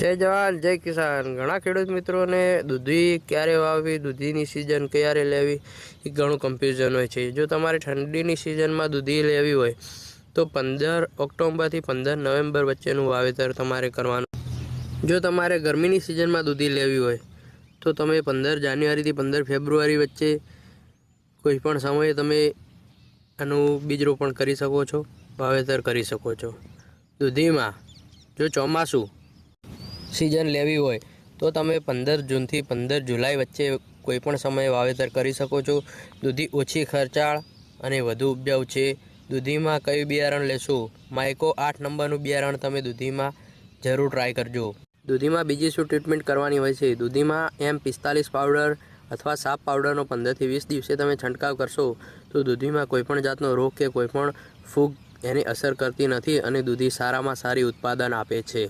જય જવાન જય કિસાન। ઘણા ખેડૂત મિત્રોને દૂધી ક્યારે વાવવી, દૂધીની સિઝન ક્યારે લેવી એ ઘણું કન્ફ્યુઝન હોય છે। જો તમારે ઠંડીની સિઝનમાં દૂધી લેવી હોય તો 15 ઓક્ટોબરથી 15 નવેમ્બર વચ્ચેનું વાવેતર તમારે કરવાનું। જો તમારે ગરમીની સિઝનમાં દૂધી લેવી હોય તો તમે 15 જાન્યુઆરીથી 15 ફેબ્રુઆરી વચ્ચે કોઈપણ સમયે તમે આનું બીજ રોપણ કરી શકો છો, વાવેતર કરી શકો છો। દૂધીમાં જો ચોમાસું सीजन लेवी होय तो तमे 15 जून थी 15 जुलाई वच्चे कोईपण समय वावेतर करी सको छो। दूधी ओછી खर्चाळ अने वधु उपजाऊ छे। दूधीमां कई बियारण लेशो? माइको 8 नंबरनुं बियारण तमे दूधीमां जरूर ट्राय करजो। दूधीमां बीजी शुं ट्रीटमेंट करवानी होय छे? दूधीमां M45 पाउडर अथवा साप पाउडरनो 15 થી 20 दिवसे तमे छंटकाव करशो तो दूधीमां कोईपण जातनो रोग के कोईपण फूग एनी असर करती नथी अने दूधी सारामां सारी उत्पादन आपे छे।